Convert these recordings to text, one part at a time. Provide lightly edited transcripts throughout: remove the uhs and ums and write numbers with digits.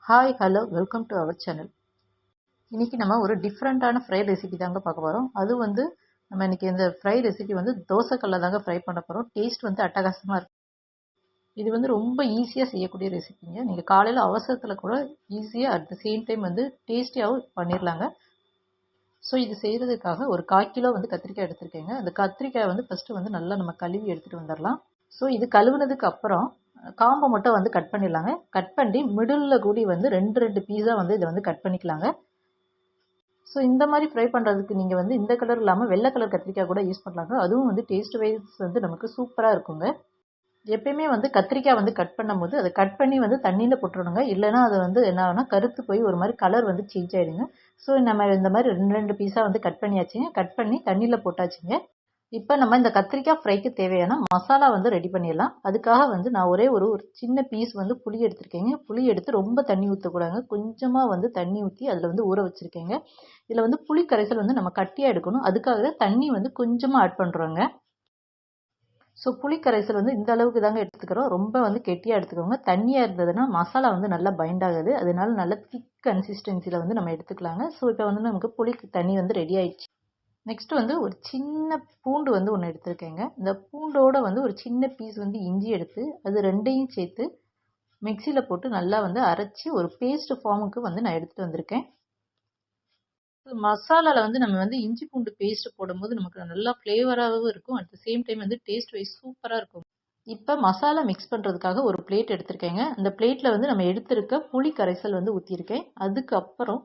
Hi hello welcome to our channel. இன்றைக்கி நம்ம ஒரு டிஃப்ரெண்ட்டான ஃப்ரை ரெசிபி தாங்க பார்க்க போகிறோம். அது வந்து நம்ம இன்றைக்கி இந்த ஃப்ரை ரெசிபி வந்து தோசைக்கல்ல தாங்க ஃப்ரை பண்ண போகிறோம். டேஸ்ட் வந்து அட்டகாசமாக இருக்கும். இது வந்து ரொம்ப ஈஸியாக செய்யக்கூடிய ரெசிபிங்க. நீங்கள் காலையில் அவசரத்தில் கூட ஈஸியாக அட் த சேம் டைம் வந்து டேஸ்டியாகவும் பண்ணிடலாங்க. ஸோ இது செய்கிறதுக்காக ஒரு 1/4 கிலோ வந்து கத்திரிக்காய் எடுத்துருக்கேங்க. அந்த கத்திரிக்காய் வந்து ஃபஸ்ட்டு வந்து நல்லா நம்ம கழுவி எடுத்துகிட்டு வந்துடலாம். ஸோ இது கழுவுனதுக்கு அப்புறம் காம்பை மட்டும் வந்து கட் பண்ணிடலாங்க. கட் பண்ணி மிடில் கூடி வந்து ரெண்டு பீஸாக வந்து இதை வந்து கட் பண்ணிக்கலாங்க. ஸோ இந்த மாதிரி ஃப்ரை பண்ணுறதுக்கு நீங்கள் வந்து இந்த கலர் இல்லாமல் வெள்ளை கலர் கத்திரிக்காய் கூட யூஸ் பண்ணலாங்க. அதுவும் வந்து டேஸ்ட் வைஸ் வந்து நமக்கு சூப்பராக இருக்குங்க. எப்பயுமே வந்து கத்திரிக்காய் வந்து கட் பண்ணும்போது அதை கட் பண்ணி வந்து தண்ணியில் போட்டுருணுங்க. இல்லைனா அது வந்து என்ன ஆகுனா கருத்து போய் ஒரு மாதிரி கலர் வந்து சேஞ்ச் ஆகிடுங்க. ஸோ நம்ம இந்த மாதிரி ரெண்டு பீஸாக வந்து கட் பண்ணியாச்சுங்க. கட் பண்ணி தண்ணியில் போட்டாச்சுங்க. இப்போ நம்ம இந்த கத்திரிக்காய் ஃப்ரைக்கு தேவையான மசாலா வந்து ரெடி பண்ணிடலாம். அதுக்காக வந்து நான் ஒரு சின்ன பீஸ் வந்து புளி எடுத்திருக்கேங்க. புளி எடுத்து ரொம்ப தண்ணி ஊற்றக்கூடாதுங்க. கொஞ்சமாக வந்து தண்ணி ஊற்றி அதில் வந்து ஊற வச்சுருக்கேங்க. இதில் வந்து புளி கரைசல் வந்து நம்ம கட்டியாக எடுக்கணும். அதுக்காக தண்ணி வந்து கொஞ்சமாக ஆட் பண்ணுறோங்க. ஸோ புளி கரைசல் வந்து இந்த அளவுக்கு தாங்க எடுத்துக்கிறோம். ரொம்ப வந்து கெட்டியாக எடுத்துக்கோங்க. தண்ணியாக இருந்ததுன்னா மசாலா வந்து நல்லா பைண்ட் ஆகுது. அதனால நல்ல திக் கன்சிஸ்டன்சியில் வந்து நம்ம எடுத்துக்கலாங்க. ஸோ இப்போ வந்து நமக்கு புளிக்கு தண்ணி வந்து ரெடி ஆயிடுச்சு. நெக்ஸ்ட் வந்து ஒரு சின்ன பூண்டு வந்து ஒன்று எடுத்திருக்கேங்க. இந்த பூண்டோட வந்து ஒரு சின்ன பீஸ் வந்து இஞ்சி எடுத்து அது ரெண்டையும் சேர்த்து மிக்சியில் போட்டு நல்லா வந்து அரைச்சி ஒரு பேஸ்ட் ஃபார்முக்கு வந்து நான் எடுத்துகிட்டு வந்திருக்கேன். மசாலாவில் வந்து நம்ம வந்து இஞ்சி பூண்டு பேஸ்ட் போடும்போது நமக்கு நல்லா ஃப்ளேவராகவும் இருக்கும். அட் த சேம் டைம் வந்து டேஸ்ட் வைஸ் சூப்பராக இருக்கும். இப்போ மசாலா மிக்ஸ் பண்ணுறதுக்காக ஒரு பிளேட் எடுத்திருக்கேங்க. அந்த பிளேட்டில் வந்து நம்ம எடுத்திருக்க புளி கரைசல் வந்து ஊற்றிருக்கேன். அதுக்கப்புறம்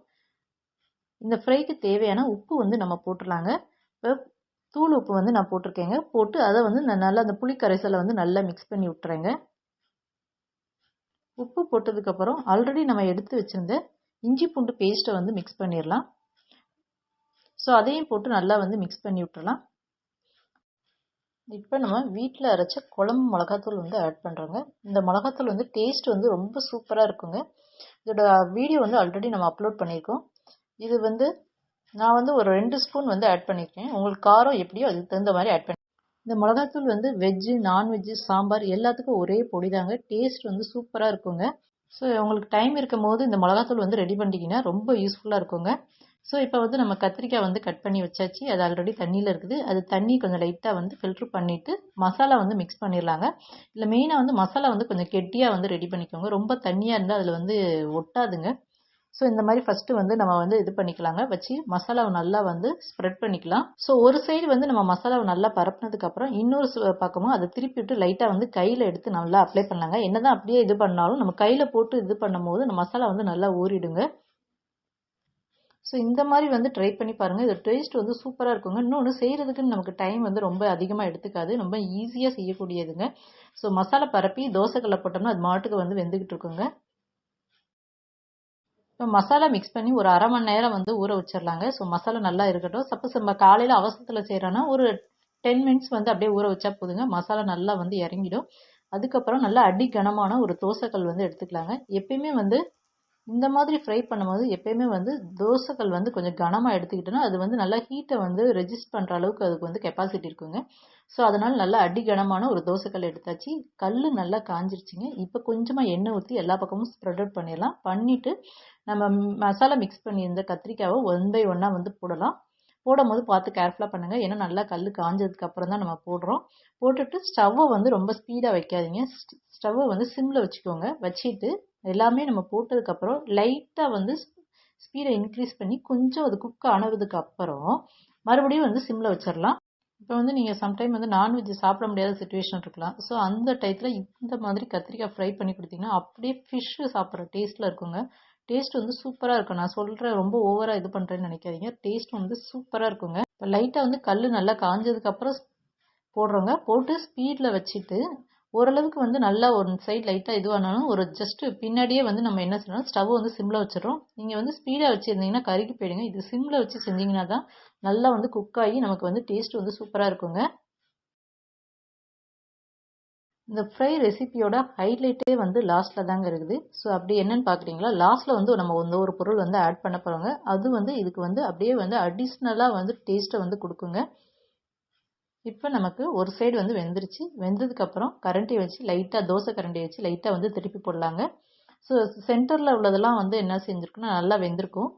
இந்த ஃப்ரைக்கு தேவையான உப்பு வந்து நம்ம போட்டுடலாங்க. இப்போ தூள் உப்பு வந்து நான் போட்டிருக்கேங்க. போட்டு அதை வந்து நான் நல்லா அந்த புளி கரைசலை வந்து நல்லா மிக்ஸ் பண்ணி விட்டுறேங்க. உப்பு போட்டதுக்கப்புறம் ஆல்ரெடி நம்ம எடுத்து வச்சுருந்த இஞ்சி பூண்டு பேஸ்ட்டை வந்து மிக்ஸ் பண்ணிடலாம். ஸோ அதையும் போட்டு நல்லா வந்து மிக்ஸ் பண்ணி விட்டுறலாம். இப்போ நம்ம வீட்டில் அரைச்ச குழம்பு மிளகாத்தூள் வந்து ஆட் பண்ணுறோங்க. இந்த மிளகாத்தூள் வந்து டேஸ்ட் வந்து ரொம்ப சூப்பராக இருக்குங்க. இதோட வீடியோ வந்து ஆல்ரெடி நம்ம அப்லோட் பண்ணியிருக்கோம். இது வந்து நான் வந்து ஒரு 2 ஸ்பூன் வந்து ஆட் பண்ணியிருக்கேன். உங்களுக்கு காரம் எப்படியோ அதுக்கு தகுந்த மாதிரி ஆட் பண்ணி. இந்த மிளகாத்தூள் வந்து வெஜ்ஜு நான்வெஜ்ஜு சாம்பார் எல்லாத்துக்கும் ஒரே பொடி தாங்க. டேஸ்ட் வந்து சூப்பராக இருக்குங்க. ஸோ உங்களுக்கு டைம் இருக்கும் போது இந்த மிளகாத்தூள் வந்து ரெடி பண்ணிட்டீங்கன்னா ரொம்ப யூஸ்ஃபுல்லாக இருக்குங்க. ஸோ இப்போ வந்து நம்ம கத்திரிக்காய் வந்து கட் பண்ணி வச்சாச்சு. அது ஆல்ரெடி தண்ணியில் இருக்குது. அது தண்ணி கொஞ்சம் லைட்டாக வந்து ஃபில்ட்ரு பண்ணிவிட்டு மசாலா வந்து மிக்ஸ் பண்ணிடலாங்க. இல்லை மெயினாக வந்து மசாலா வந்து கொஞ்சம் கெட்டியாக வந்து ரெடி பண்ணிக்கோங்க. ரொம்ப தண்ணியாக இருந்தால் அதில் வந்து ஒட்டாதுங்க. ஸோ இந்த மாதிரி ஃபஸ்ட்டு வந்து நம்ம வந்து இது பண்ணிக்கலாங்க. வச்சு மசாலாவை நல்லா வந்து ஸ்ப்ரெட் பண்ணிக்கலாம். ஸோ ஒரு சைடு வந்து நம்ம மசாலாவை நல்லா பரப்புனதுக்கப்புறம் இன்னொரு பக்கமும் அதை திருப்பி விட்டு லைட்டாக வந்து கையில் எடுத்து நல்லா அப்ளை பண்ணலாங்க. என்னதான் அப்படியே இது பண்ணாலும் நம்ம கையில் போட்டு இது பண்ணும்போது அந்த மசாலா வந்து நல்லா ஊறிடுங்க. ஸோ இந்த மாதிரி வந்து ட்ரை பண்ணி பாருங்கள். இது டேஸ்ட் வந்து சூப்பராக இருக்குங்க. இன்னொன்று செய்கிறதுக்குன்னு நமக்கு டைம் வந்து ரொம்ப அதிகமாக எடுத்துக்காது. ரொம்ப ஈஸியாக செய்யக்கூடியதுங்க. ஸோ மசாலா பரப்பி தோசைக்கல்ல போட்டோம்னா அது மாட்டுக்கு வந்து வெந்துக்கிட்டு இருக்குங்க. இப்போ மசாலா மிக்ஸ் பண்ணி ஒரு 1/2 மணி நேரம் வந்து ஊற வச்சிடலாங்க. ஸோ மசாலா நல்லா இருக்கட்டும். சப்போஸ் நம்ம காலையில் அவசரத்தில் செய்கிறோன்னா ஒரு 10 மினிட்ஸ் வந்து அப்படியே ஊற வச்சா போதுங்க. மசாலா நல்லா வந்து இறங்கிடும். அதுக்கப்புறம் நல்லா அடி கனமான ஒரு தோசைக்கல் வந்து எடுத்துக்கலாங்க. எப்பயுமே வந்து இந்த மாதிரி ஃப்ரை பண்ணும்போது எப்பயுமே வந்து தோசைக்கல் வந்து கொஞ்சம் கனமாக எடுத்துக்கிட்டோன்னா அது வந்து நல்லா ஹீட்டை வந்து ரெஜிஸ்ட் பண்ணுற அளவுக்கு அதுக்கு வந்து கெப்பாசிட்டி இருக்குங்க. ஸோ அதனால் நல்லா அடி கனமான ஒரு தோசைக்கல் எடுத்தாச்சு. கல் நல்லா காஞ்சிருச்சுங்க. இப்போ கொஞ்சமாக எண்ணெய் ஊற்றி எல்லா பக்கமும் ஸ்ப்ரெட் அவுட் பண்ணிடலாம். பண்ணிவிட்டு நம்ம மசாலா மிக்ஸ் பண்ணியிருந்த கத்திரிக்காவை 1 பை 1 வந்து போடலாம். போடும்போது பார்த்து கேர்ஃபுல்லாக பண்ணுங்கள். ஏன்னா நல்லா கல் காஞ்சதுக்கு அப்புறம் தான் நம்ம போடுறோம். போட்டுட்டு ஸ்டவ்வை வந்து ரொம்ப ஸ்பீடாக வைக்காதீங்க. ஸ்டவ்வை வந்து சிம்மில் வச்சுக்கோங்க. வச்சுட்டு எல்லாமே நம்ம போட்டதுக்கப்புறம் லைட்டாக வந்து ஸ்பீடை இன்க்ரீஸ் பண்ணி கொஞ்சம் அது குக் ஆனதுக்கு அப்புறம் மறுபடியும் வந்து சிம்மில் வச்சிடலாம். இப்போ வந்து நீங்கள் சம்டைம் வந்து நான்வெஜ் சாப்பிட முடியாத சுச்சுவேஷன் இருக்கலாம். ஸோ அந்த டயத்தில் இந்த மாதிரி கத்திரிக்காய் ஃப்ரை பண்ணி கொடுத்தீங்கன்னா அப்படியே ஃபிஷ்ஷு சாப்பிட்ற டேஸ்ட்டில் இருக்குங்க. டேஸ்ட் வந்து சூப்பராக இருக்கும். நான் சொல்கிறேன் ரொம்ப ஓவராக இது பண்ணுறேன்னு நினைக்காதீங்க. டேஸ்ட் வந்து சூப்பராக இருக்குங்க. இப்போ லைட்டாக வந்து கல் நல்லா காஞ்சதுக்கப்புறம் போடுறோங்க. போட்டு ஸ்பீடில் வச்சுட்டு ஓரளவுக்கு வந்து நல்லா ஒரு சைடு லைட்டாக இதுவானாலும் ஒரு ஜஸ்ட்டு பின்னாடியே வந்து நம்ம என்ன செய்யணும், ஸ்டவ் வந்து சிம்மில் வச்சிடறோம். நீங்கள் வந்து ஸ்பீடாக வச்சுருந்தீங்கன்னா கருகி போயிடுங்க. இது சிம்மில் வச்சு செஞ்சிங்கன்னா தான் நல்லா வந்து குக் ஆகி நமக்கு வந்து டேஸ்ட் வந்து சூப்பராக இருக்குங்க. இந்த ஃப்ரை ரெசிபியோட ஹைலைட்டே வந்து லாஸ்ட்டில் தாங்க இருக்குது. ஸோ அப்படி என்னன்னு பார்க்குறீங்களா, லாஸ்ட்டில் வந்து நம்ம ஒரு பொருள் வந்து ஆட் பண்ண போகிறோங்க. அது வந்து இதுக்கு வந்து அப்படியே வந்து அடிஷ்னலாக வந்து டேஸ்ட்டை வந்து கொடுக்குங்க. இப்போ நமக்கு ஒரு சைடு வந்து வெந்துருச்சு. வெந்ததுக்கப்புறம் கரண்டி வச்சு லைட்டாக தோசை கரண்டி வச்சு லைட்டாக வந்து திருப்பி போடலாங்க. ஸோ சென்டரில் உள்ளதெல்லாம் வந்து என்ன செஞ்சுருக்குன்னா நல்லா வெந்திருக்கும்.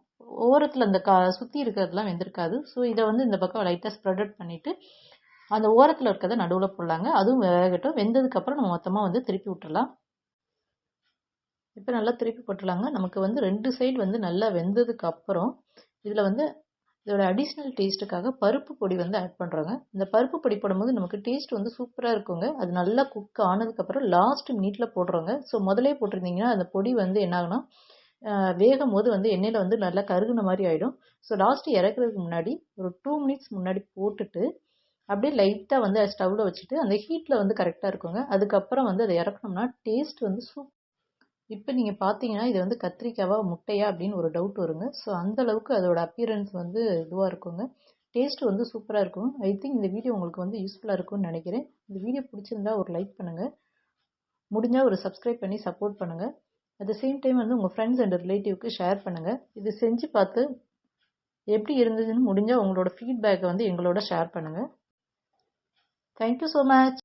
ஓரத்தில் அந்த சுற்றி இருக்கிறதுலாம் வெந்திருக்காது. ஸோ இதை வந்து இந்த பக்கம் லைட்டாக ஸ்ப்ரெட் அவுட் பண்ணிவிட்டு அந்த ஓரத்தில் இருக்கிறத நடுவில் போடலாங்க. அதுவும் வேகட்டும். வெந்ததுக்கப்புறம் நம்ம மொத்தமாக வந்து திருப்பி விட்டுறலாம். இப்போ நல்லா திருப்பி போட்டுடலாங்க. நமக்கு வந்து 2 சைடு வந்து நல்லா வெந்ததுக்கு அப்புறம் இதில் வந்து இதோட அடிஷ்னல் டேஸ்ட்டுக்காக பருப்பு பொடி வந்து ஆட் பண்ணுறோங்க. இந்த பருப்பு பொடி போடும்போது நமக்கு டேஸ்ட் வந்து சூப்பராக இருக்குங்க. அது நல்லா குக் ஆனதுக்கப்புறம் லாஸ்ட் மினிட்ல போடுறோங்க. ஸோ முதலே போட்டிருந்தீங்கன்னா அந்த பொடி வந்து என்ன ஆகுனா வேகும் போது வந்து எண்ணெயில் வந்து நல்லா கருகுன மாதிரி ஆகிடும். ஸோ லாஸ்ட்டு இறக்குறதுக்கு முன்னாடி ஒரு 2 மினிட்ஸ் முன்னாடி போட்டுட்டு அப்படியே லைட்டாக வந்து ஸ்டவ்வில் வச்சுட்டு அந்த ஹீட்டில் வந்து கரெக்டாக இருக்குங்க. அதுக்கப்புறம் வந்து அதை இறக்கணும்னா டேஸ்ட் வந்து இப்போ நீங்கள் பார்த்தீங்கன்னா இது வந்து கத்திரிக்காவா முட்டையா அப்படின்னு ஒரு டவுட் வருங்க. ஸோ அந்தளவுக்கு அதோட அப்பியரன்ஸ் வந்து இதுவாக இருக்குங்க. டேஸ்ட்டு வந்து சூப்பராக இருக்கும். ஐ திங்க் இந்த வீடியோ உங்களுக்கு வந்து யூஸ்ஃபுல்லாக இருக்கும்னு நினைக்கிறேன். இந்த வீடியோ பிடிச்சிருந்தா ஒரு லைக் பண்ணுங்கள். முடிஞ்சால் ஒரு சப்ஸ்கிரைப் பண்ணி சப்போர்ட் பண்ணுங்கள். அட் த சேம் டைம் வந்து உங்கள் ஃப்ரெண்ட்ஸ் அண்ட் ரிலேட்டிவ்க்கு ஷேர் பண்ணுங்கள். இது செஞ்சு பார்த்து எப்படி இருந்ததுன்னு முடிஞ்சால் உங்களோட ஃபீட்பேக்கை வந்து எங்களோட ஷேர் பண்ணுங்கள். Thank you so much.